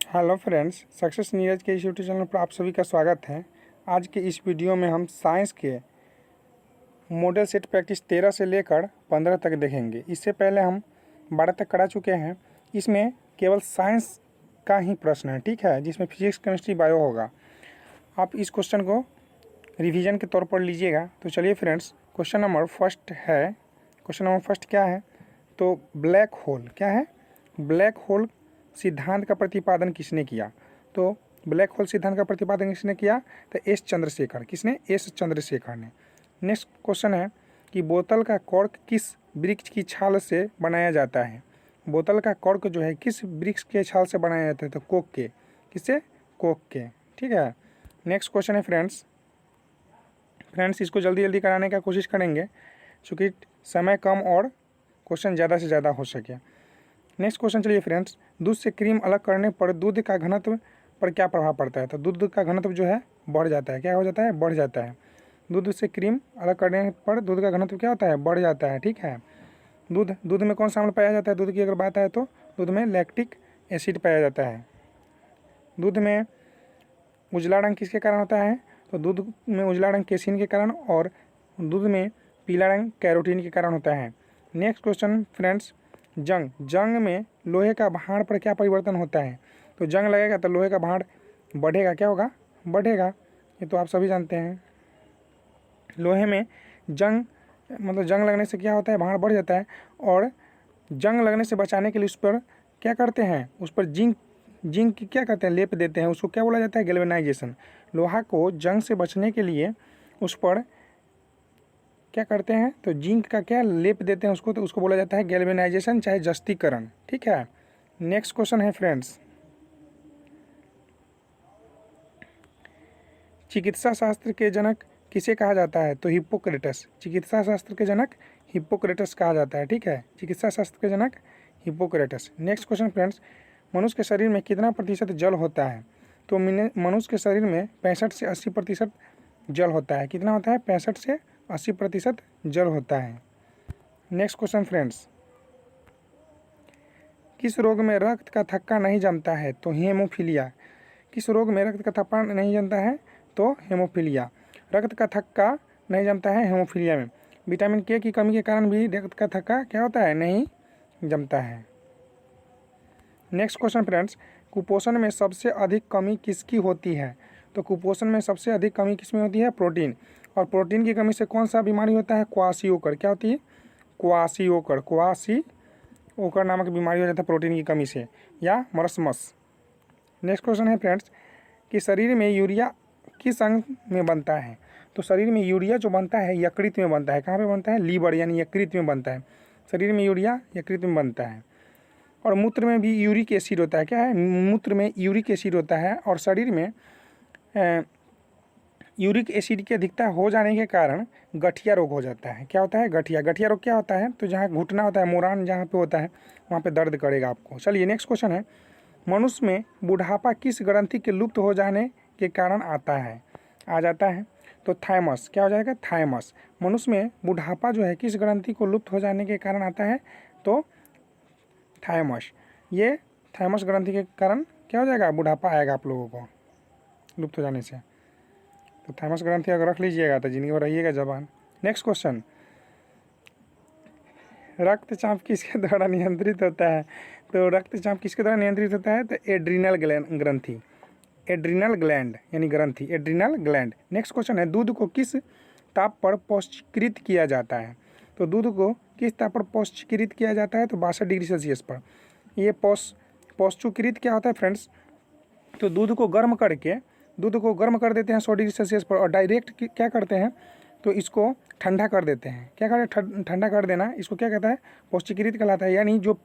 Hello friends, success Neeraj के इस YouTube channel पर आप सभी का स्वागत है। आज के इस वीडियो में हम साइंस के मॉडल सेट प्रैक्टिस 13 से लेकर 15 तक देखेंगे। इससे पहले हम 12 तक करा चुके हैं। इसमें केवल साइंस का ही प्रश्न है, ठीक है, जिसमें फिजिक्स, केमिस्ट्री, बायो होगा। आप इस क्वेश्चन को रिवीजन के तौर पर लीजिएगा। तो चलिए फ्रेंड्स, क्वेश्चन नंबर फर्स्ट है। क्वेश्चन नंबर फर्स्ट क्या है? तो ब्लैक होल क्या है? ब्लैक होल सिद्धांत का प्रतिपादन किसने किया? तो ब्लैक होल सिद्धांत का प्रतिपादन किसने किया? तो एस चंद्रशेखर। किसने? एस चंद्रशेखर ने। नेक्स्ट क्वेश्चन है कि बोतल का कॉर्क किस वृक्ष की छाल से बनाया जाता है? बोतल का कॉर्क जो है किस वृक्ष के छाल से बनाया जाता है? तो कोक के। किससे? कोक के। ठीक है। नेक्स्ट क्वेश्चन है फ्रेंड्स इसको जल्दी जल्दी कराने का कोशिश करेंगे क्योंकि समय कम और क्वेश्चन ज़्यादा से ज़्यादा हो सके। नेक्स्ट क्वेश्चन चलिए फ्रेंड्स, दूध से क्रीम अलग करने पर दूध का घनत्व पर क्या प्रभाव पड़ता है? तो दूध का घनत्व जो है बढ़ जाता है। क्या हो जाता है? बढ़ जाता है। दूध से क्रीम अलग करने पर दूध का घनत्व क्या होता है? बढ़ जाता है। ठीक है। दूध में कौन सा अम्ल पाया जाता है? दूध की अगर बात है तो दूध में लैक्टिक एसिड पाया जाता है। दूध में उजला रंग किसके कारण होता है? तो दूध में उजला रंग केसिन के कारण और दूध में पीला रंग कैरोटीन के कारण होता है। नेक्स्ट क्वेश्चन फ्रेंड्स, जंग में लोहे का भार पर क्या परिवर्तन होता है? तो जंग लगेगा तो लोहे का भार बढ़ेगा। क्या होगा? बढ़ेगा। ये तो आप सभी जानते हैं। लोहे में जंग लगने से क्या होता है? भार बढ़ जाता है। और जंग लगने से बचाने के लिए उस पर क्या करते हैं? उस पर जिंक की क्या करते हैं? लेप देते हैं। उसको क्या बोला जाता है? गैल्वेनाइजेशन। लोहा को जंग से बचने के लिए उस पर क्या करते हैं? तो जिंक का क्या लेप देते हैं उसको, तो उसको बोला जाता है गैल्वेनाइजेशन, चाहे जस्तीकरण। ठीक है। नेक्स्ट क्वेश्चन है फ्रेंड्स, चिकित्सा शास्त्र के जनक किसे कहा जाता है? तो हिप्पोक्रेटस। चिकित्सा शास्त्र के जनक हिप्पोक्रेटस कहा जाता है। ठीक है। चिकित्सा शास्त्र के जनक हिप्पोक्रेटस। नेक्स्ट क्वेश्चन फ्रेंड्स, मनुष्य के शरीर में कितना प्रतिशत जल होता है? तो मनुष्य के शरीर में 65 से 80% जल होता है। कितना होता है? 65 से 80% जल होता है। नेक्स्ट क्वेश्चन फ्रेंड्स, किस रोग में रक्त का थक्का नहीं जमता है? तो हेमोफीलिया। किस रोग में रक्त का थक्का नहीं जमता है? तो हेमोफीलिया। रक्त का थक्का नहीं जमता है हेमोफीलिया में। विटामिन के की कमी के कारण भी रक्त का थक्का क्या होता है? नहीं जमता है। नेक्स्ट क्वेश्चन फ्रेंड्स, कुपोषण में सबसे अधिक कमी किसकी होती है? तो कुपोषण में सबसे अधिक कमी किसमें होती है? प्रोटीन। और प्रोटीन की कमी से कौन सा बीमारी होता है? क्वाशियोकर। क्या होती है? क्वाशियोकर नामक बीमारी हो जाता है प्रोटीन की कमी से, या मरसमस। नेक्स्ट क्वेश्चन है फ्रेंड्स कि शरीर में यूरिया किस अंग में बनता है? तो शरीर में यूरिया जो बनता है यकृत में बनता है। कहाँ पे बनता है? लीवर यानी यकृत में बनता है। शरीर में यूरिया यकृत में बनता है। और मूत्र में भी यूरिक एसिड होता है। क्या है? मूत्र में यूरिक एसिड होता है। और शरीर में यूरिक एसिड की अधिकता हो जाने के कारण गठिया रोग हो जाता है। क्या होता है? गठिया रोग क्या होता है? तो जहाँ घुटना होता है, मोरान जहाँ पे होता है, वहाँ पे दर्द करेगा आपको। चलिए नेक्स्ट क्वेश्चन है, मनुष्य में बुढ़ापा किस ग्रंथि के लुप्त हो जाने के कारण आता है? आ जाता है। तो थाइमस। क्या हो जाएगा? थाइमस। मनुष्य में बुढ़ापा जो है किस ग्रंथि को लुप्त हो जाने के कारण आता है? तो थाइमस। ये थाइमस ग्रंथि के कारण क्या हो जाएगा? बुढ़ापा आएगा आप लोगों को लुप्त हो जाने से। तो थाइमस ग्रंथि अगर रख लीजिएगा तो जिंदगी भर रहिएगा जवान। नेक्स्ट क्वेश्चन, रक्तचाप किसके द्वारा नियंत्रित होता है? तो रक्तचाप किसके द्वारा नियंत्रित होता है? तो एड्रीनल ग्रंथि। एड्रीनल ग्लैंड यानी ग्रंथि, एड्रीनल ग्लैंड। नेक्स्ट क्वेश्चन है, दूध को किस ताप पर पौष्टिकृत किया जाता है? तो दूध को किस ताप पर पौष्टिकृत किया जाता है? तो 62 डिग्री सेल्सियस पर। ये पौष्टिकृत क्या होता है फ्रेंड्स? तो दूध को गर्म कर देते हैं 100 डिग्री सेल्सियस पर, और डायरेक्ट क्या करते हैं? तो इसको ठंडा कर देते हैं। क्या करते हैं? ठंडा कर देना। इसको क्या कहता है? पौष्टिकृत कहलाता है। यानी जो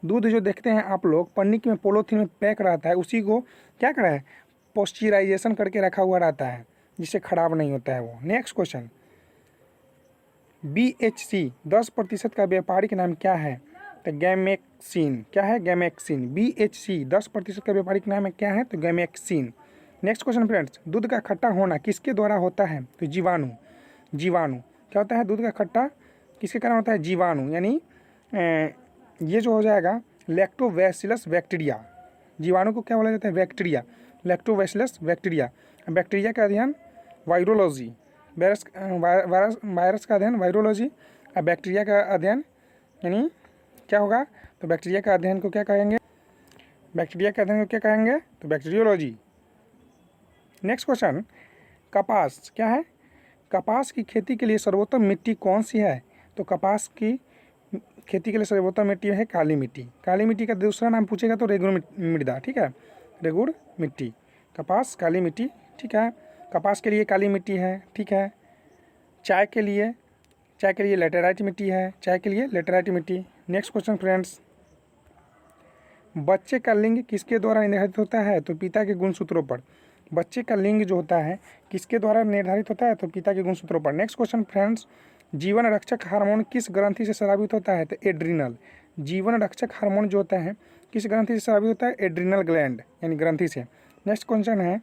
दूध जो देखते हैं आप लोग पन्नी में पॉलीथीन में पैक रहता है, उसी को क्या करा है? पॉस्चराइजेशन करके रखा हुआ रहता है, जिससे खराब नहीं होता है वो। नेक्स्ट क्वेश्चन, BHC 10% का व्यापारिक नाम क्या है? तो गैमेक्सिन। क्या है? गैमेक्सिन। BHC 10% का व्यापारिक नाम है क्या है? तो गैमेक्सिन। नेक्स्ट क्वेश्चन फ्रेंड्स, दूध का खट्टा होना किसके द्वारा होता है? तो जीवाणु। क्या होता है? दूध का खट्टा किसके कारण होता है? जीवाणु। यानी ये जो हो जाएगा लैक्टोबैसिलस बैक्टीरिया। जीवाणु को क्या बोला जाता है? Bacteria, lactobacillus bacteria. बैक्टीरिया का अध्ययन वायरोलॉजी, वायरस का अध्ययन वायरोलॉजी, और बैक्टीरिया का अध्ययन यानी क्या होगा? तो बैक्टीरिया का अध्ययन को क्या कहेंगे? बैक्टीरिया के अध्ययन को क्या कहेंगे? तो बैक्टीरियोलॉजी। नेक्स्ट क्वेश्चन, कपास क्या है? कपास की खेती के लिए सर्वोत्तम मिट्टी कौन सी है? तो कपास की खेती के लिए सर्वोत्तम मिट्टी है काली मिट्टी। काली मिट्टी का दूसरा नाम पूछेगा तो रेगुड़ मृदा, ठीक है, रेगुड़ मिट्टी। कपास काली मिट्टी, ठीक है, कपास के लिए काली मिट्टी है, ठीक है। चाय के लिए लेटेराइट मिट्टी है, चाय के लिए लेटेराइट मिट्टी। नेक्स्ट क्वेश्चन फ्रेंड्स, बच्चे का लिंग किसके द्वारा निर्धारित होता है? तो पिता के गुणसूत्रों पर। बच्चे का लिंग जो होता है किसके द्वारा निर्धारित होता है? तो पिता के गुणसूत्रों पर। नेक्स्ट क्वेश्चन फ्रेंड्स, जीवन रक्षक हार्मोन किस ग्रंथि से स्रावित होता है? तो एड्रिनल। जीवन रक्षक हार्मोन जो होता है किस ग्रंथि से स्रावित होता है? एड्रिनल ग्लैंड यानी ग्रंथि से। नेक्स्ट क्वेश्चन है,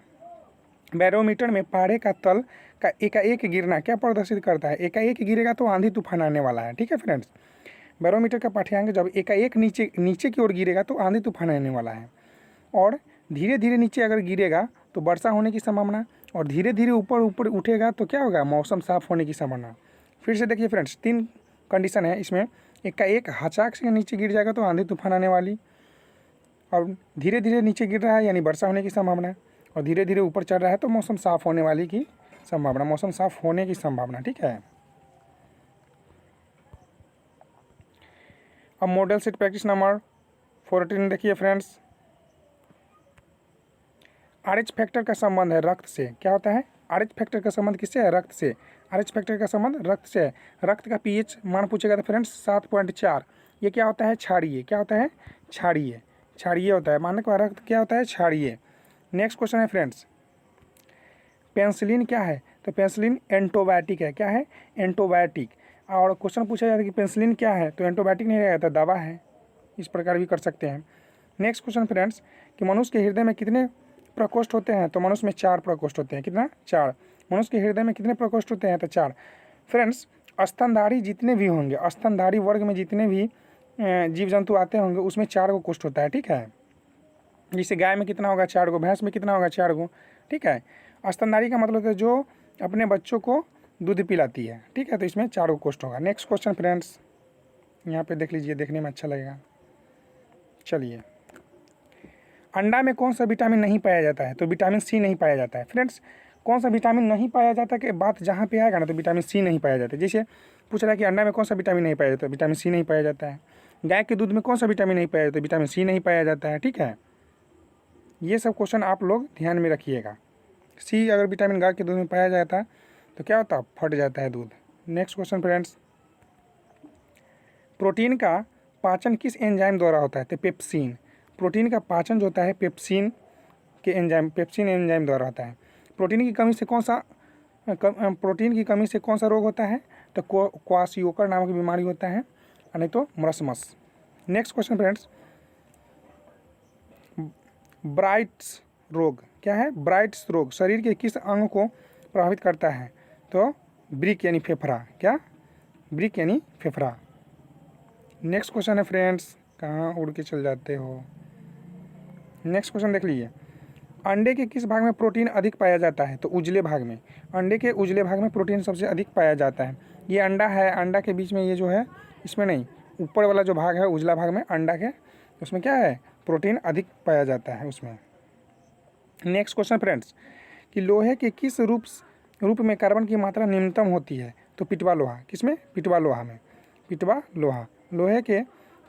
बैरोमीटर में पारे का तल का एकाएक गिरना क्या प्रदर्शित करता है? एकाएक गिरेगा तो आंधी तूफान आने वाला है, ठीक है फ्रेंड्स। बैरोमीटर का पाठ्यांक जब एकाएक नीचे की ओर गिरेगा तो आंधी तूफान आने वाला है, और धीरे धीरे नीचे अगर गिरेगा तो वर्षा होने की संभावना, और धीरे धीरे ऊपर ऊपर उठेगा तो क्या होगा? मौसम साफ होने की संभावना। फिर से देखिए फ्रेंड्स, 3 कंडीशन है इसमें। एकाएक हचाक से नीचे गिर जाएगा तो आंधी तूफान आने वाली, और धीरे धीरे नीचे गिर रहा है यानी वर्षा होने की संभावना, और धीरे धीरे ऊपर चढ़ रहा है तो मौसम साफ होने वाली की संभावना, मौसम साफ होने की संभावना, ठीक है। अब मॉडल सेट प्रैक्टिस नंबर 14 देखिए फ्रेंड्स, RH फैक्टर का संबंध है रक्त से। क्या होता है? RH फैक्टर का संबंध किससे है? रक्त से। RH फैक्टर का संबंध रक्त से है। रक्त का pH मान पूछेगा तो फ्रेंड्स 7.4। ये क्या होता है? क्षारीय। क्या होता है? क्षारीय। क्षारीय होता है। मानक का रक्त क्या होता है? क्षारीय। नेक्स्ट क्वेश्चन है फ्रेंड्स, पेंसिलिन क्या है? तो पेंसिलिन एंटीबायोटिक है। क्या है? एंटीबायोटिक। और क्वेश्चन पूछा जाता है कि पेंसिलिन क्या है? तो एंटीबायोटिक नहीं रहेगा तो दवा है। इस प्रकार भी कर सकते हैं। नेक्स्ट क्वेश्चन फ्रेंड्स, कि मनुष्य के हृदय में कितने प्रकोष्ठ होते हैं? तो मनुष्य में 4 प्रकोष्ठ होते हैं। कितना? 4। मनुष्य के हृदय में कितने प्रकोष्ठ होते हैं? तो 4। फ्रेंड्स, स्तनधारी जितने भी होंगे, स्तनधारी वर्ग में जितने भी जीव जंतु आते होंगे उसमें 4 गो कोष्ठ होता है, ठीक है। जैसे गाय में कितना होगा? 4 गो। भैंस में कितना होगा? 4 गो, ठीक है। स्तनधारी का मतलब है जो अपने बच्चों को दूध पिलाती है, ठीक है, तो इसमें 4 गो कोष्ठ होगा। नेक्स्ट क्वेश्चन फ्रेंड्स, यहाँ पे देख लीजिए, देखने में अच्छा लगेगा। चलिए, अंडा में कौन सा विटामिन नहीं पाया जाता है? तो विटामिन सी नहीं पाया जाता है। फ्रेंड्स, कौन सा विटामिन नहीं पाया जाता कि बात जहाँ पे आएगा ना तो विटामिन सी नहीं पाया जाता है। जैसे पूछ रहा है कि अंडा में कौन सा विटामिन नहीं पाया जाता है? विटामिन सी नहीं पाया जाता है। गाय के दूध में कौन सा विटामिन नहीं पाया जाता है? विटामिन सी नहीं पाया जाता है, ठीक है। ये सब क्वेश्चन आप लोग ध्यान में रखिएगा। सी अगर विटामिन गाय के दूध में पाया जाता है तो क्या होता है? फट जाता है दूध। नेक्स्ट क्वेश्चन फ्रेंड्स, प्रोटीन का पाचन किस एंजाइम द्वारा होता है? तो पेप्सिन। प्रोटीन का पाचन जो होता है पेप्सिन एंजाइम द्वारा होता है। प्रोटीन की कमी से कौन सा रोग होता है? तो क्वाशियोकर नामक बीमारी होता है, नहीं तो मरसमस। नेक्स्ट क्वेश्चन फ्रेंड्स, ब्राइट्स रोग क्या है? ब्राइट्स रोग शरीर के किस अंग को प्रभावित करता है? तो ब्रिक यानी फेफड़ा। क्या? ब्रिक यानी फेफड़ा। नेक्स्ट क्वेश्चन है फ्रेंड्स, कहाँ उड़ के चल जाते हो। नेक्स्ट क्वेश्चन देख लीजिए, अंडे के किस भाग में प्रोटीन अधिक पाया जाता है? तो उजले भाग में। अंडे के उजले भाग में प्रोटीन सबसे अधिक पाया जाता है। ये अंडा है, अंडा के बीच में ये जो है इसमें नहीं, ऊपर वाला जो भाग है उजला भाग में अंडा के, उसमें क्या है? प्रोटीन अधिक पाया जाता है उसमें। नेक्स्ट क्वेश्चन फ्रेंड्स, कि लोहे के किस रूप में कार्बन की मात्रा न्यूनतम होती है? तो पिटवा लोहा। किसमें? पिटवा लोहा में। पिटवा लोहा। लोहे के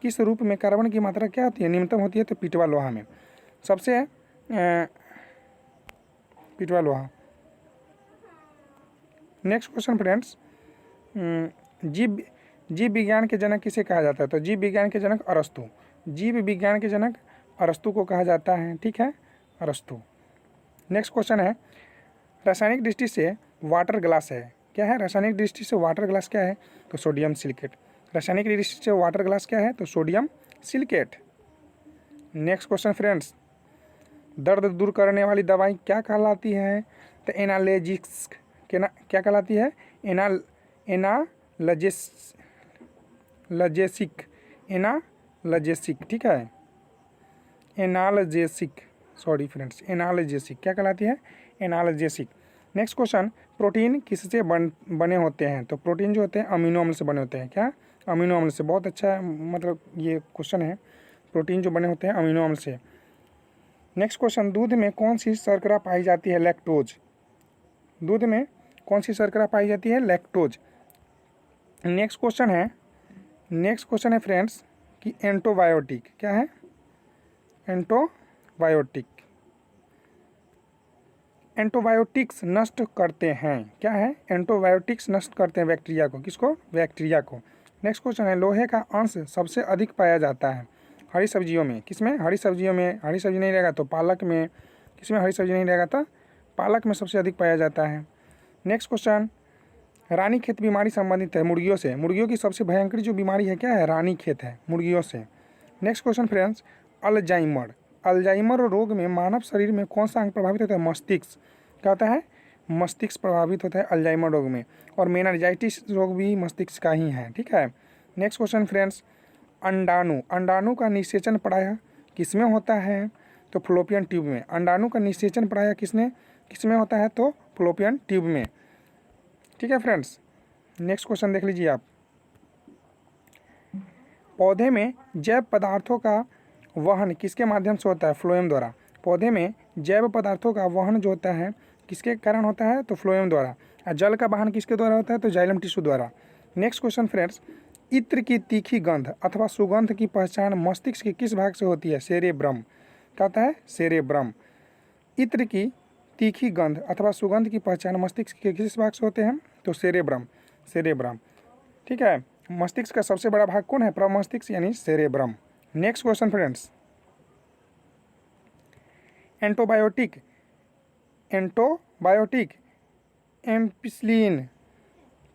किस रूप में कार्बन की मात्रा क्या होती है? न्यूनतम होती है। तो पिटवा लोहा में सबसे पिटवा लोहा। नेक्स्ट क्वेश्चन फ्रेंड्स, जीव विज्ञान के जनक किसे कहा जाता है? तो जीव विज्ञान के जनक अरस्तु। जीव विज्ञान के जनक अरस्तु को कहा जाता है, ठीक है, अरस्तु। नेक्स्ट क्वेश्चन है, रासायनिक दृष्टि से वाटर ग्लास है। क्या है? रासायनिक दृष्टि से वाटर ग्लास क्या है? तो सोडियम सिलिकेट। रासायनिक दृष्टि से वाटर ग्लास क्या है? तो sodium silicate. Next question friends, दर्द दूर करने वाली दवाई क्या कहलाती है? तो एनाल्जेसिक्स। क्या कहलाती है? एनाल्जेसिक, ठीक है। एनाल्जेसिक, सॉरी फ्रेंड्स, एनाल्जेसिक क्या कहलाती है? एनाल्जेसिक। नेक्स्ट क्वेश्चन, प्रोटीन किससे बने होते हैं? तो प्रोटीन जो होते हैं अमीनो अम्ल से बने होते हैं। क्या? अमीनो अम्ल से। बहुत अच्छा मतलब ये क्वेश्चन है, प्रोटीन जो बने होते हैं अमीनो अम्ल से। नेक्स्ट क्वेश्चन, दूध में कौन सी शर्करा पाई जाती है? लैक्टोज। दूध में कौन सी शर्करा पाई जाती है? लैक्टोज। नेक्स्ट क्वेश्चन है फ्रेंड्स कि एंटीबायोटिक क्या है? एंटीबायोटिक, एंटीबायोटिक्स नष्ट करते हैं। क्या है? एंटीबायोटिक्स नष्ट करते हैं बैक्टीरिया को। किसको? बैक्टीरिया को। नेक्स्ट क्वेश्चन है, लोहे का अंश सबसे अधिक पाया जाता है हरी सब्जियों में। किसमें? हरी सब्जियों में। हरी सब्जी नहीं रहेगा तो पालक में। किसमें हरी सब्जी नहीं रहेगा तो पालक में सबसे अधिक पाया जाता है। नेक्स्ट क्वेश्चन, रानीखेत बीमारी संबंधित है मुर्गियों से। मुर्गियों की सबसे भयंकर जो बीमारी है क्या है? रानीखेत है, मुर्गियों से। Next question friends, Alzheimer. Alzheimer रोग में मानव शरीर में कौन सा अंग प्रभावित होता है? मस्तिष्क। क्या होता है? मस्तिष्क प्रभावित होता है अल्जाइमर रोग में। और मेनिंजाइटिस रोग भी मस्तिष्क का ही है। ठीक है। नेक्स्ट क्वेश्चन फ्रेंड्स, अंडाणु। अंडाणु का निषेचन प्रायः किसमें होता है? तो फ्लोपियन ट्यूब में। अंडाणु का निषेचन प्रायः किसमें होता है? तो फ्लोपियन ट्यूब में। ठीक है फ्रेंड्स। नेक्स्ट क्वेश्चन देख लीजिए आप, पौधे में जैव पदार्थों का वहन किसके माध्यम से होता है? फ्लोएम द्वारा। पौधे में जैव पदार्थों का वहन जो होता है किसके कारण होता है? तो फ्लोएम द्वारा। और जल का वहन किसके द्वारा होता है? तो जाइलम टिश्यू द्वारा। नेक्स्ट क्वेश्चन फ्रेंड्स, इत्र की तीखी गंध अथवा सुगंध की पहचान मस्तिष्क के किस भाग से होती है? सेरेब्रम। क्या होता है? सेरेब्रम। इत्र की तीखी गंध अथवा सुगंध की पहचान मस्तिष्क के किस भाग से होते हैं? तो सेरेब्रम। सेरेब्रम। ठीक है। मस्तिष्क का सबसे बड़ा भाग कौन है? प्रमस्तिष्क यानी cerebrum. Next question friends, antibiotic ampicillin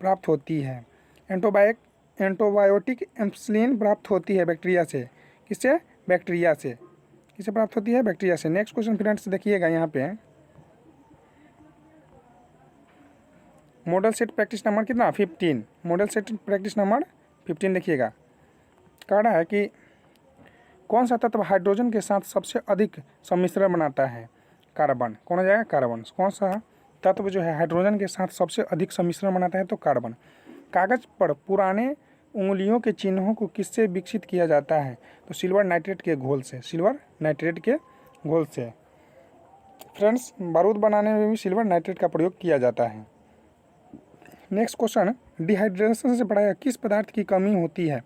प्राप्त होती है। एंटीबायोटिक एम्पिसिलिन प्राप्त होती है बैक्टीरिया से। किससे? बैक्टीरिया से। किससे प्राप्त होती है? बैक्टीरिया से। नेक्स्ट क्वेश्चन फ्रेंड्स देखिएगा यहाँ पे, मॉडल सेट प्रैक्टिस नंबर कितना? 15। मॉडल सेट प्रैक्टिस नंबर 15 देखिएगा। कह रहा है कि कौन सा तत्व हाइड्रोजन के साथ सबसे अधिक सम्मिश्रण बनाता है? कार्बन। कौन हो जाएगा? कार्बन। कौन सा तत्व जो है हाइड्रोजन के साथ सबसे अधिक सम्मिश्रण बनाता है? तो कार्बन। कागज पर पुराने उंगलियों के चिन्हों को किससे विकसित किया जाता है? तो सिल्वर नाइट्रेट के घोल से। सिल्वर नाइट्रेट के घोल से। फ्रेंड्स, बारूद बनाने में भी सिल्वर नाइट्रेट का प्रयोग किया जाता है। नेक्स्ट क्वेश्चन, डिहाइड्रेशन से प्रायः किस पदार्थ की कमी होती है?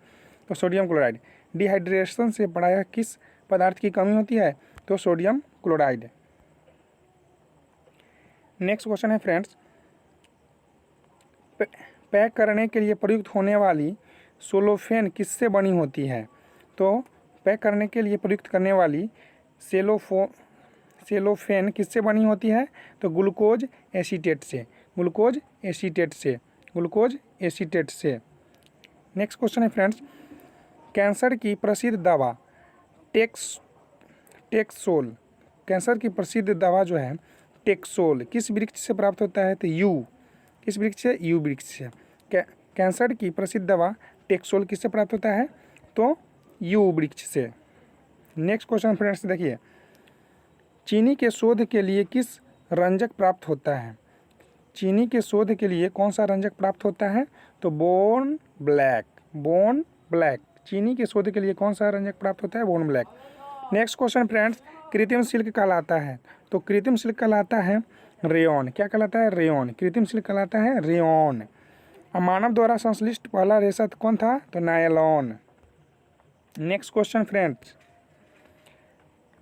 तो सोडियम क्लोराइड। डिहाइड्रेशन से प्रायः किस पदार्थ की कमी होती है? तो सोडियम क्लोराइड। नेक्स्ट क्वेश्चन है फ्रेंड्स, पैक करने के लिए प्रयुक्त होने वाली सेलोफेन किससे बनी होती है? तो पैक करने के लिए प्रयुक्त करने वाली सेलोफेन किससे बनी होती है? तो ग्लूकोज एसीटेट से। ग्लूकोज एसीटेट से। ग्लूकोज एसीटेट से। नेक्स्ट क्वेश्चन है फ्रेंड्स, कैंसर की प्रसिद्ध दवा टेक्सोल। कैंसर की प्रसिद्ध दवा जो है टेक्सोल किस वृक्ष से प्राप्त होता है? तो यू। किस वृक्ष से? यू वृक्ष से। कैंसर की प्रसिद्ध दवा टेक्सोल किससे प्राप्त होता है? तो यू वृक्ष से। नेक्स्ट क्वेश्चन फ्रेंड्स देखिए, चीनी के शोध के लिए किस रंजक प्राप्त होता है? चीनी के शोध के लिए कौन सा रंजक प्राप्त होता है? तो बोन ब्लैक। Bone black. चीनी के शोध के लिए कौन सा रंजक प्राप्त होता है? Bone black. Next question friends, कृत्रिम सिल्क कहलाता है? तो कृत्रिम सिल्क कहलाता है रेयॉन। क्या कहलाता है? रेयॉन। कृत्रिम सिल्क कहलाता है रेयॉन। मानव द्वारा संश्लिष्ट पहला रेशा कौन था? तो नायलॉन। नेक्स्ट क्वेश्चन फ्रेंड्स,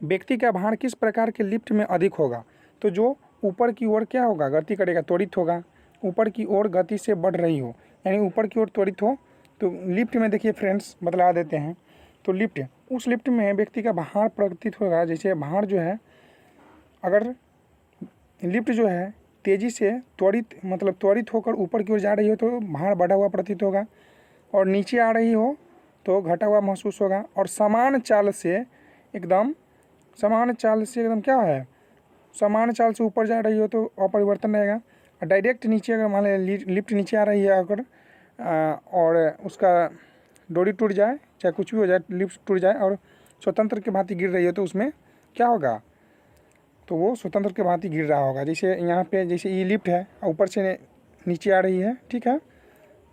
व्यक्ति का भार किस प्रकार के लिफ्ट में अधिक होगा? तो जो ऊपर की ओर क्या होगा? गति करेगा, त्वरित होगा। ऊपर की ओर गति से बढ़ रही हो, यानी ऊपर की ओर त्वरित हो। तो लिफ्ट में देखिए फ्रेंड्स, बतला देते हैं। तो लिफ्ट, उस लिफ्ट में व्यक्ति का भार प्रतीत होगा। जैसे भार जो है, अगर लिफ्ट जो है तेज़ी से त्वरित होकर ऊपर की ओर जा रही हो तो भार बढ़ा हुआ प्रतीत होगा, और नीचे आ रही हो तो घटा हुआ महसूस होगा। और समान चाल से एकदम क्या है? समान चाल से ऊपर जा रही हो तो अपरिवर्तन रहेगा। और डायरेक्ट नीचे अगर मान लें लिफ्ट नीचे आ रही है अगर और उसका डोरी टूट जाए, चाहे कुछ भी हो जाए, लिफ्ट टूट जाए और स्वतंत्र की भांति गिर रही है तो उसमें क्या होगा, तो वो स्वतंत्र की भांति गिर रहा होगा। जैसे यहाँ पे जैसे ये लिफ्ट है, ऊपर से नीचे आ रही है, ठीक है।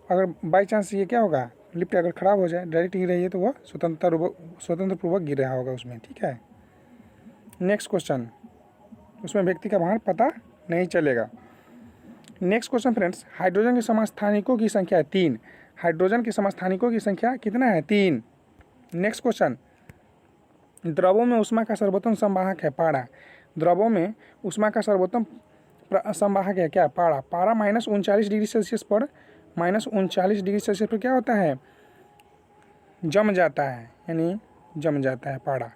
अगर बाई चांस ये क्या होगा, लिफ्ट अगर ख़राब हो जाए, डायरेक्ट गिर रही है, तो वह स्वतंत्र पूर्वक गिर रहा होगा उसमें, ठीक है। नेक्स्ट क्वेश्चन, उसमें व्यक्ति का भार पता नहीं चलेगा। नेक्स्ट क्वेश्चन फ्रेंड्स, हाइड्रोजन के समस्थानिकों की संख्या है 3। हाइड्रोजन के समस्थानिकों की संख्या कितना है, 3। नेक्स्ट क्वेश्चन, द्रवों में ऊष्मा का सर्वोत्तम संवाहक है पारा। द्रवों में ऊष्मा का सर्वोत्तम संवाहक है क्या, पारा। पारा -39 डिग्री सेल्सियस पर क्या होता है, जम जाता है, यानी जम जाता है पारा।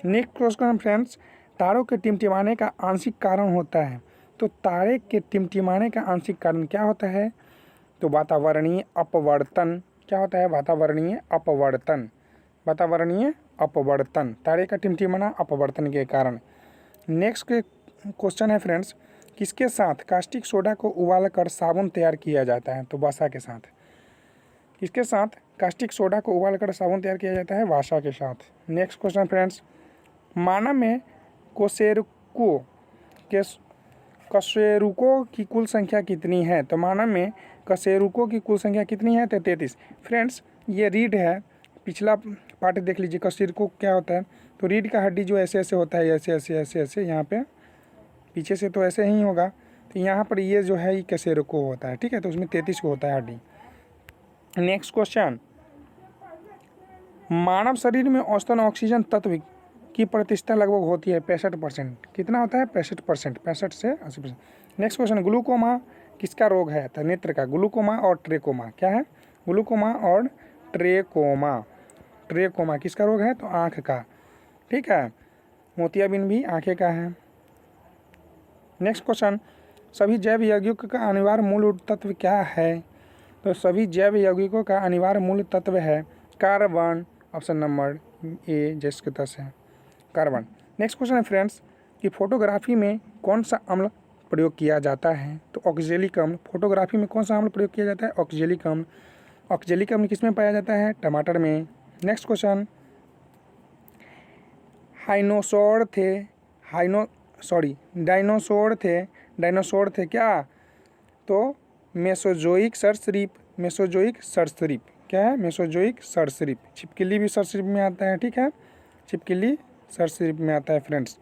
नेक्स्ट क्वेश्चन फ्रेंड्स, तारों के टिमटिमाने का आंशिक कारण होता है। तो तारे के टिमटिमाने का आंशिक कारण क्या होता है, तो वातावरणीय अपवर्तन। क्या होता है, वातावरणीय अपवर्तन। वातावरणीय अपवर्तन, तारे का टिमटिमाना अपवर्तन के कारण। नेक्स्ट क्वेश्चन है फ्रेंड्स, किसके साथ कास्टिक सोडा को उबाल कर साबुन तैयार किया जाता है, तो वसा के साथ। किसके साथ कास्टिक सोडा को उबाल कर साबुन तैयार किया जाता है, वसा के साथ। नेक्स्ट क्वेश्चन फ्रेंड्स, मानव में कशेरुकों की कुल संख्या कितनी है, तो मानव में कशेरुकों की कुल संख्या कितनी है, तो 33। फ्रेंड्स ये रीढ़ है, पिछला पार्ट देख लीजिए, कशेरुकों क्या होता है, तो रीढ़ का हड्डी जो ऐसे ऐसे होता है, ऐसे ऐसे ऐसे ऐसे, यहाँ पे पीछे से तो ऐसे ही होगा, तो यहाँ पर ये जो है ये कशेरुकों होता है, ठीक है, तो उसमें 33 को होता है हड्डी। नेक्स्ट क्वेश्चन, मानव शरीर में औसतन ऑक्सीजन तत्व की प्रतिशत लगभग होती है 65%। कितना होता है, 65%, 65 से 80%। नेक्स्ट क्वेश्चन, ग्लूकोमा किसका रोग है, तो नेत्र का। ग्लूकोमा और ट्रेकोमा क्या है, ग्लूकोमा और ट्रेकोमा। ट्रेकोमा किसका रोग है, तो आँख का, ठीक है। मोतियाबिंद भी आँखें का है। नेक्स्ट क्वेश्चन, सभी जैव यौगिकों का अनिवार्य मूल तत्व क्या है, तो सभी जैव यौगिकों का अनिवार्य मूल तत्व है कार्बन। ऑप्शन नंबर ए जिसके तस है कार्बन। नेक्स्ट क्वेश्चन है फ्रेंड्स, कि फोटोग्राफी में कौन सा अम्ल प्रयोग किया जाता है, तो ऑक्जेलिक अम्ल। फोटोग्राफी में कौन सा अम्ल प्रयोग किया जाता है, ऑक्जेलिक अम्ल। ऑक्जेलिक अम्ल किस में पाया जाता है, टमाटर में। नेक्स्ट क्वेश्चन, डायनासोर थे क्या, तो मेसोजोइक सरीसृप। मेसोजोइक सरीसृप क्या है, मेसोजोइक सरीसृप। छिपकली भी सरीसृप में आता है, ठीक है, छिपकली सरीसृप में आता है फ्रेंड्स।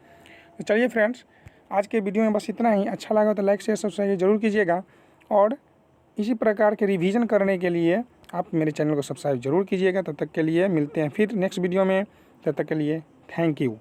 तो चलिए फ्रेंड्स, आज के वीडियो में बस इतना ही। अच्छा लगा तो लाइक शेयर सब्सक्राइब जरूर कीजिएगा, और इसी प्रकार के रिवीजन करने के लिए आप मेरे चैनल को सब्सक्राइब जरूर कीजिएगा। तब तक के लिए मिलते हैं फिर नेक्स्ट वीडियो में, तब तक के लिए थैंक यू।